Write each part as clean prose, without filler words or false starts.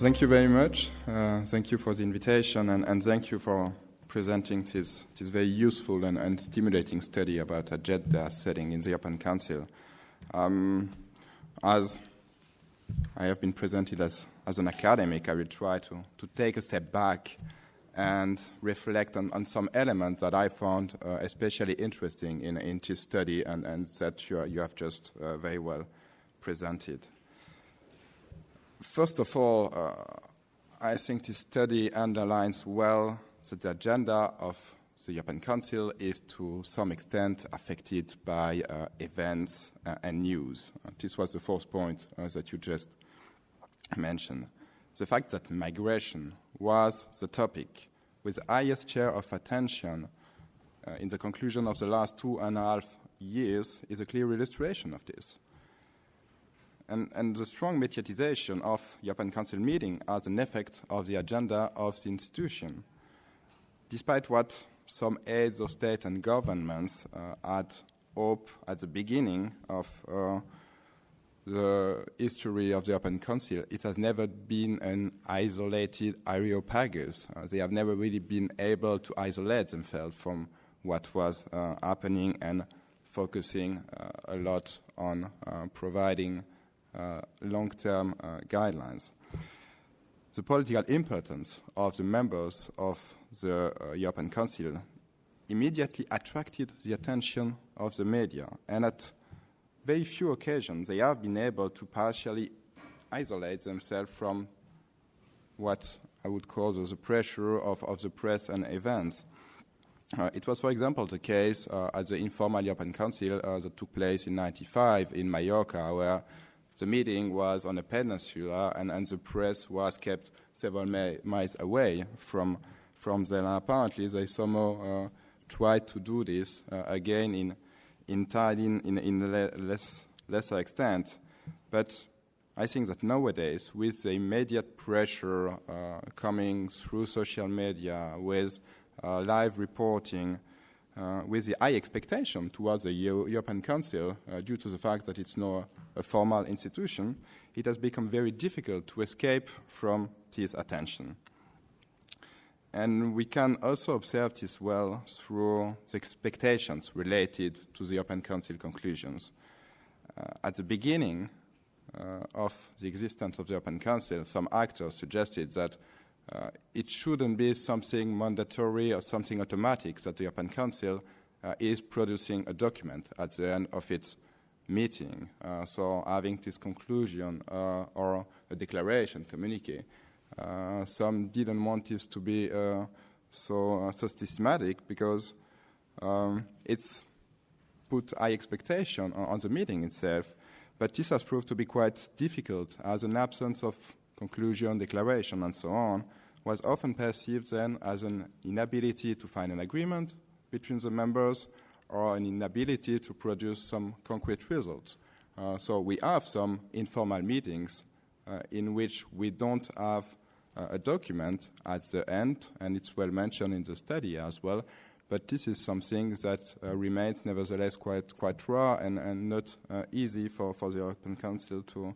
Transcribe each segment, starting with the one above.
Thank you very much. Thank you for the invitation, and thank you for presenting this very useful and stimulating study about agenda setting in the European Council. As I have been presented as an academic, I will try to take a step back and reflect on some elements that I found especially interesting in this study and that you have just very well presented. First of all, I think this study underlines well that the agenda of the European Council is to some extent affected by events and news. This was the fourth point that you just mentioned. The fact that migration was the topic with the highest share of attention in the conclusion of the last 2.5 years is a clear illustration of this. And the strong mediatization of European Council meeting as an effect of the agenda of the institution. Despite what some heads of state and governments had hoped at the beginning of the history of the European Council, it has never been an isolated areopagus. They have never really been able to isolate themselves from what was happening and focusing a lot on providing long-term guidelines. The political importance of the members of the European Council immediately attracted the attention of the media, and at very few occasions they have been able to partially isolate themselves from what I would call the pressure of the press and events. It was, for example, the case at the informal European Council that took place in 1995 in Mallorca, where the meeting was on a peninsula and the press was kept several miles away from them. Apparently, they somehow tried to do this again in Tallinn in lesser extent. But I think that nowadays, with the immediate pressure coming through social media, with live reporting, with the high expectation towards the European Council, due to the fact that it's not a formal institution, it has become very difficult to escape from this attention. And we can also observe this well through the expectations related to the European Council conclusions. At the beginning of the existence of the European Council, some actors suggested that it shouldn't be something mandatory or something automatic that the European Council is producing a document at the end of its meeting. So having this conclusion or a declaration, communique, some didn't want this to be so systematic because it's put high expectation on the meeting itself. But this has proved to be quite difficult, as an absence of conclusion, declaration, and so on was often perceived then as an inability to find an agreement between the members or an inability to produce some concrete results. So we have some informal meetings in which we don't have a document at the end, and it's well mentioned in the study as well, but this is something that remains nevertheless quite raw and not easy for the European Council to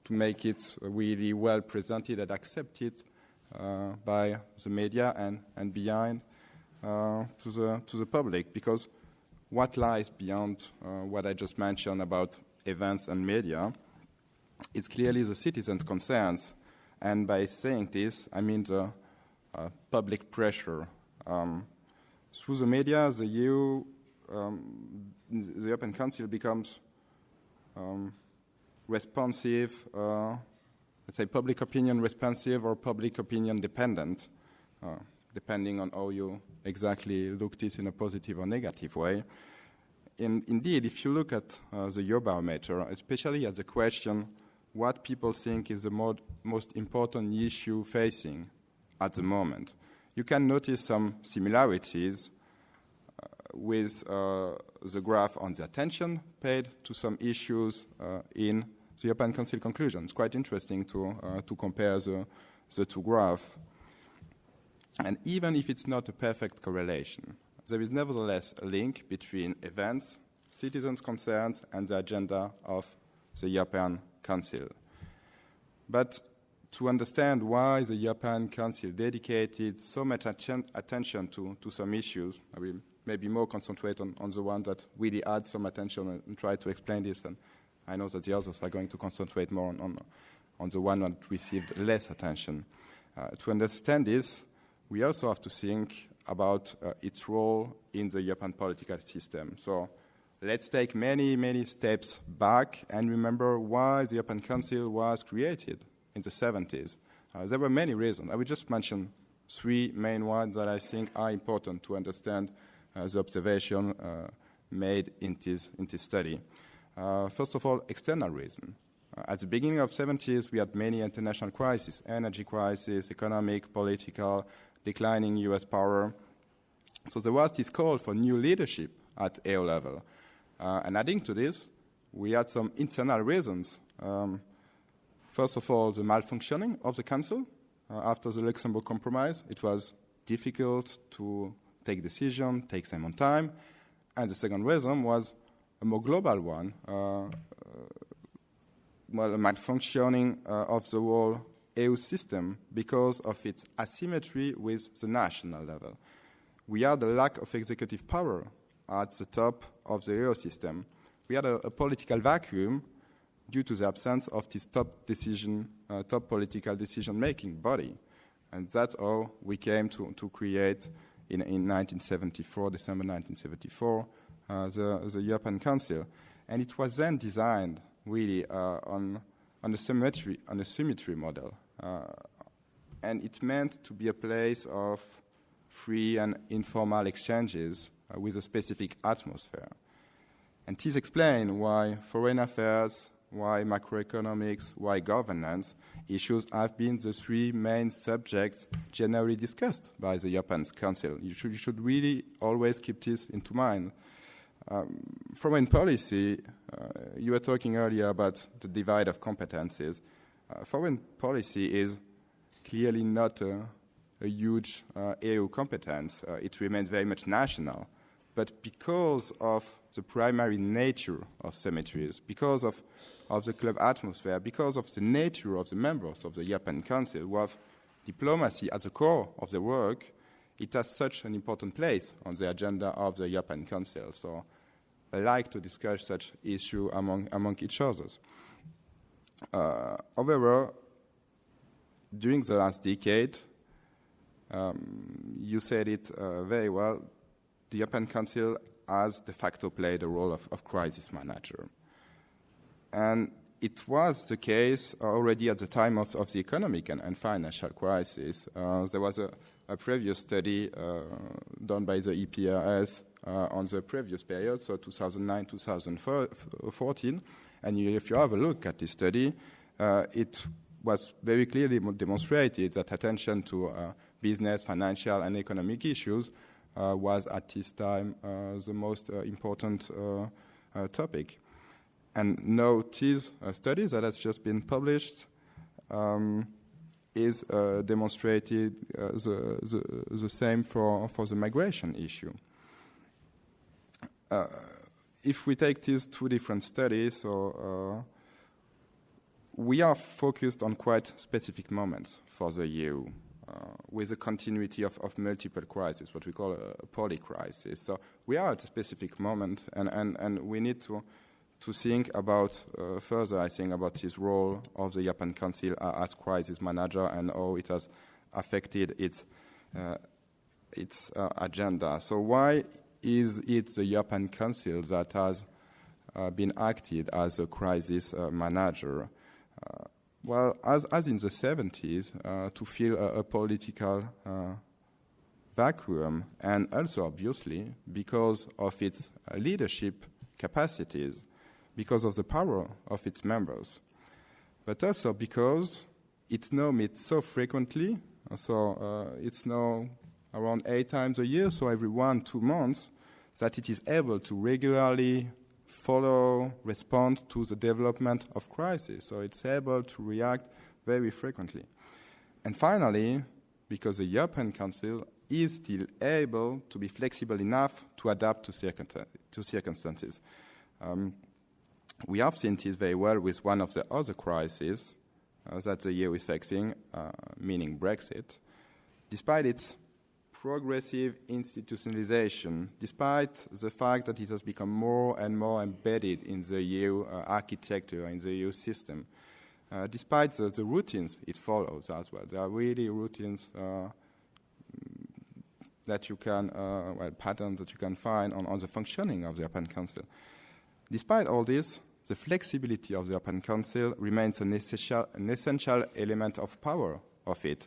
make it really well presented and accepted by the media and behind to the public, because what lies beyond what I just mentioned about events and media, it's clearly the citizens' concerns. And by saying this, I mean the public pressure. Through the media, the European Council becomes responsive, let's say public opinion responsive or public opinion dependent, depending on how you exactly look this in a positive or negative way. And indeed, if you look at the Eurobarometer, especially at the question what people think is the most important issue facing at the moment, you can notice some similarities with the graph on the attention paid to some issues in the European Council conclusions. It's quite interesting to compare the two graphs. And even if it's not a perfect correlation, there is nevertheless a link between events, citizens' concerns, and the agenda of the European Council. But to understand why the European Council dedicated so much attention to some issues. I will maybe more concentrate on the one that really had some attention and try to explain this. And I know that the others are going to concentrate more on the one that received less attention. To understand this, we also have to think about its role in the European political system. So let's take many steps back and remember why the European Council was created in the 70s. There were many reasons. I will just mention three main ones that I think are important to understand the observation made in this study. First of all, external reason. At the beginning of the 70s, we had many international crises: energy crisis, economic, political, declining US power. So there was this call for new leadership at EU level. And adding to this, we had some internal reasons. First of all, the malfunctioning of the Council. After the Luxembourg Compromise, it was difficult to take decisions, take them on time. And the second reason was a more global one, a malfunctioning of the whole EU system because of its asymmetry with the national level. We had a lack of executive power at the top of the EU system. We had a political vacuum due to the absence of this top political decision-making body. And that's how we came to create, in 1974, December 1974, the European Council. And it was then designed really on a symmetry model. And it meant to be a place of free and informal exchanges with a specific atmosphere. And this explains why foreign affairs, why macroeconomics, why governance issues have been the three main subjects generally discussed by the European Council. You should really always keep this into mind. Foreign policy, you were talking earlier about the divide of competencies. Foreign policy is clearly not a huge EU competence. It remains very much national. But because of the primary nature of symmetries, because of the club atmosphere, because of the nature of the members of the European Council, who have diplomacy at the core of the work, it has such an important place on the agenda of the European Council. So I like to discuss such issues among each other. However, during the last decade, you said it very well, the European Council has de facto played the role of crisis manager. And it was the case already at the time of the economic and financial crisis. There was a previous study done by the EPRS on the previous period, so 2009-2014. And if you have a look at this study, it was very clearly demonstrated that attention to business, financial, and economic issues was at this time the most important topic. And now this study that has just been published is demonstrated the same for the migration issue. If we take these two different studies, we are focused on quite specific moments for the EU, with a continuity of multiple crises, what we call a polycrisis. So we are at a specific moment, and we need to think about further, I think, about this role of the European Council as crisis manager and how it has affected its agenda. So why is it the European Council that has been acted as a crisis manager? Well, as in the 70s, to fill a political vacuum, and also obviously because of its leadership capacities, because of the power of its members, but also because it's now meets so frequently, so it's now around 8 times a year, so every 1-2 months, that it is able to regularly follow, respond to the development of crisis. So it's able to react very frequently. And finally, because the European Council is still able to be flexible enough to adapt to circumstances. We have seen this very well with one of the other crises, that the EU is facing, meaning Brexit, despite its progressive institutionalization, despite the fact that it has become more and more embedded in the EU architecture, in the EU system, despite the routines it follows as well. There are really routines that you can, patterns that you can find on the functioning of the European Council. Despite all this, the flexibility of the European Council remains an essential element of power of it.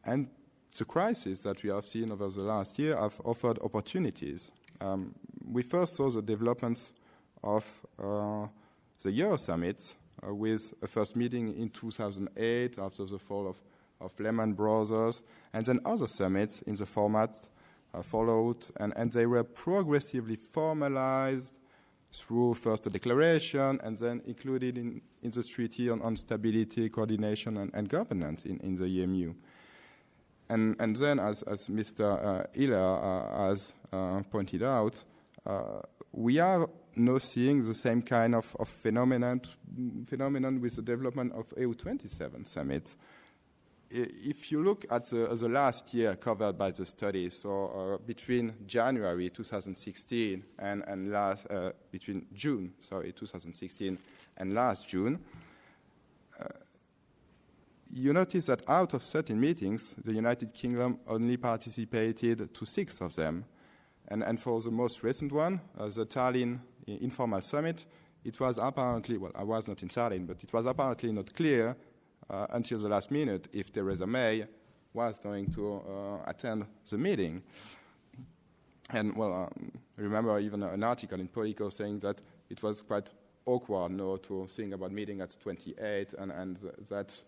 And the crisis that we have seen over the last year have offered opportunities. We first saw the developments of the Euro summits with a first meeting in 2008 after the fall of Lehman Brothers, and then other summits in the format followed, and they were progressively formalized through first a declaration and then included in the treaty on stability, coordination, and governance in the EMU. And then, as Mr. Hiller has pointed out, we are now seeing the same kind of phenomenon with the development of EU27 summits. If you look at the last year covered by the study, so between January 2016 and between June 2016 and last June, you notice that out of 13 meetings, the United Kingdom only participated to 6 of them. And for the most recent one, the Tallinn Informal Summit, it was apparently, well, I was not in Tallinn, but it was apparently not clear until the last minute if Theresa May was going to attend the meeting. And, well, I remember even an article in Politico saying that it was quite awkward now to think about meeting at 28 and that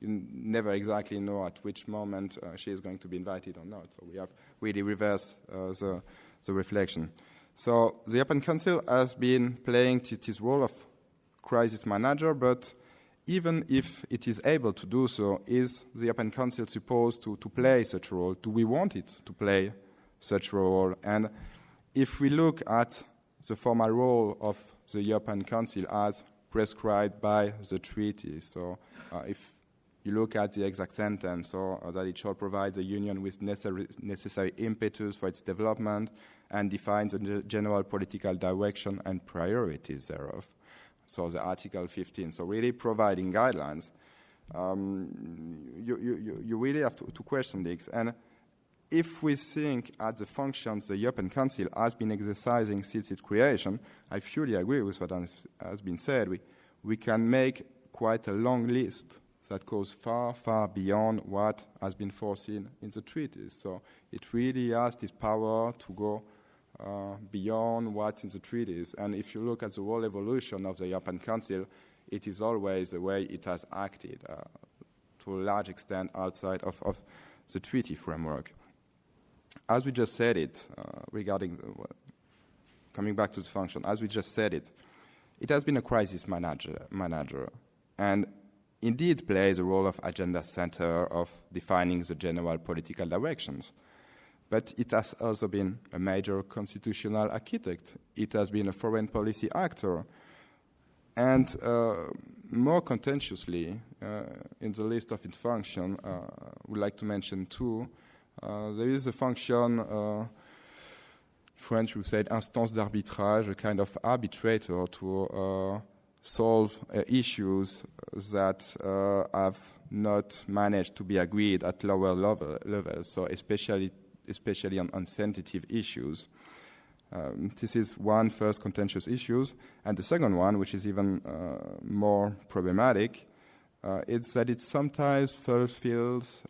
you never exactly know at which moment she is going to be invited or not. So we have really reversed the reflection. So the European Council has been playing its role of crisis manager, but even if it is able to do so, is the European Council supposed to play such a role? Do we want it to play such a role? And if we look at the formal role of the European Council as prescribed by the treaty, so if you look at the exact sentence, or that it shall provide the Union with necessary impetus for its development and define the general political direction and priorities thereof. So the Article 15, so really providing guidelines. You really have to question this. And if we think at the functions the European Council has been exercising since its creation, I fully agree with what has been said. We can make quite a long list that goes far, far beyond what has been foreseen in the treaties. So it really has this power to go beyond what's in the treaties. And if you look at the whole evolution of the European Council, it is always the way it has acted to a large extent outside of the treaty framework. As we just said it, coming back to the function, as we just said it, it has been a crisis manager and indeed plays a role of agenda center of defining the general political directions. But it has also been a major constitutional architect. It has been a foreign policy actor. And more contentiously, in the list of its function, I would like to mention two. There is a function, French would say, instance d'arbitrage, a kind of arbitrator to solve issues that have not managed to be agreed at lower levels, so especially on sensitive issues. This is one first contentious issue. And the second one, which is even more problematic, is that it sometimes fulfills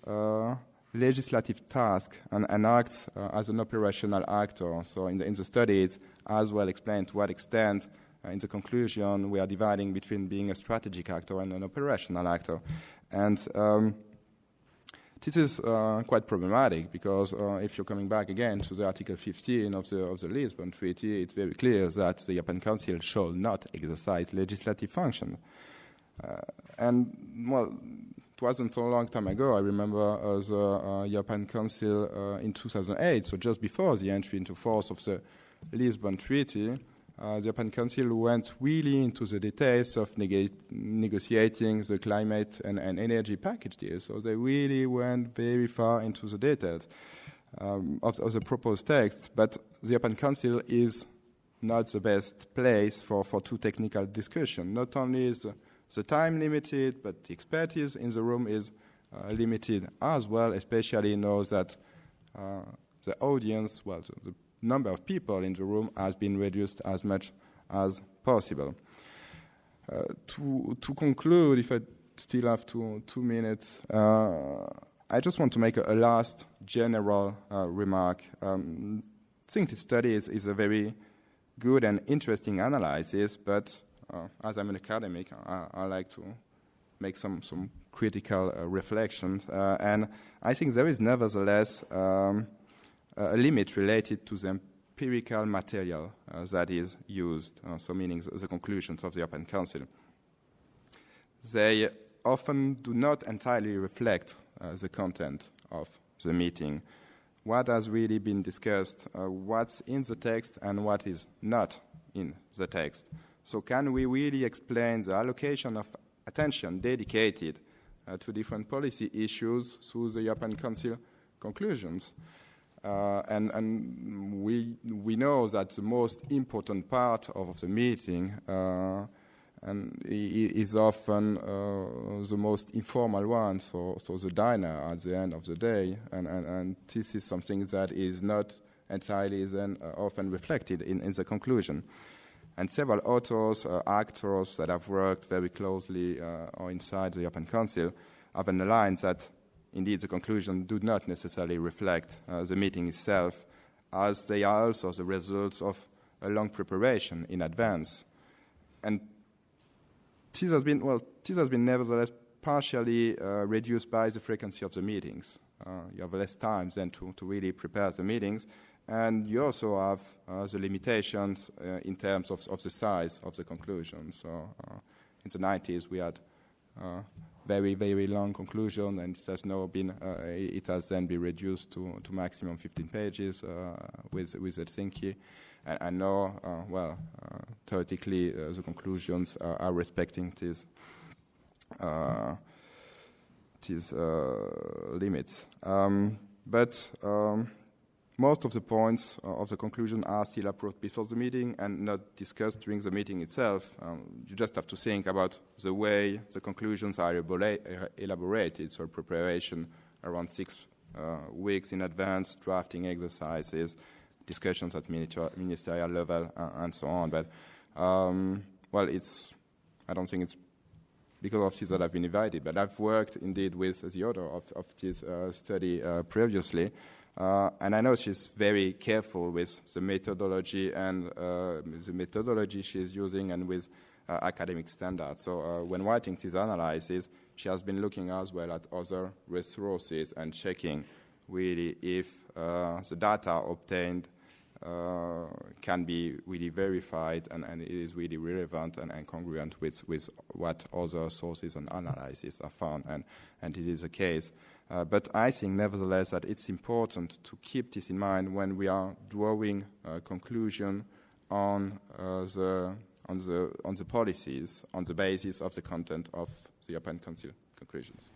legislative task and acts as an operational actor. So in the study, it's as well explained to what extent, in the conclusion, we are dividing between being a strategic actor and an operational actor. And this is quite problematic because if you're coming back again to the Article 15 of the Lisbon Treaty, it's very clear that the European Council shall not exercise legislative function. And, well, it wasn't so long time ago. I remember the European Council in 2008, so just before the entry into force of the Lisbon Treaty, the European Council went really into the details of negotiating the climate and energy package deal. So they really went very far into the details of the proposed text. But the European Council is not the best place for too technical discussion. Not only is the time limited, but the expertise in the room is limited as well, especially now that the audience, well, the number of people in the room has been reduced as much as possible. To conclude, if I still have 2 minutes, I just want to make a last general remark. I think this study is a very good and interesting analysis, but as I'm an academic, I like to make some critical reflections. And I think there is nevertheless a limit related to the empirical material that is used, so meaning the conclusions of the European Council. They often do not entirely reflect the content of the meeting. What has really been discussed, what's in the text and what is not in the text. So can we really explain the allocation of attention dedicated to different policy issues through the European Council conclusions? And we know that the most important part of the meeting and is often the most informal one, so the diner at the end of the day, and this is something that is not entirely then often reflected in the conclusion. And several authors, actors that have worked very closely or inside the European Council have underlined that indeed the conclusions do not necessarily reflect the meeting itself, as they are also the results of a long preparation in advance. And this has been nevertheless partially reduced by the frequency of the meetings. You have less time then to really prepare the meetings, and you also have the limitations in terms of the size of the conclusion. So in the 90s we had very, very long conclusion, and it has now been it has then been reduced to maximum 15 pages with Helsinki. And now, theoretically, the conclusions are respecting these limits. But most of the points of the conclusion are still approved before the meeting and not discussed during the meeting itself. You just have to think about the way the conclusions are elaborated, so preparation around 6 weeks in advance, drafting exercises, discussions at ministerial level, and so on. But, I don't think it's because of this that I've been invited, but I've worked indeed with the author of this study previously, and I know she's very careful with the methodology and the methodology she's using and with academic standards. So when writing this analysis, she has been looking as well at other resources and checking really if the data obtained can be really verified and it is really relevant and congruent with what other sources and analyses are found, and it is the case. But I think nevertheless that it's important to keep this in mind when we are drawing a conclusion on the policies on the basis of the content of the European Council conclusions.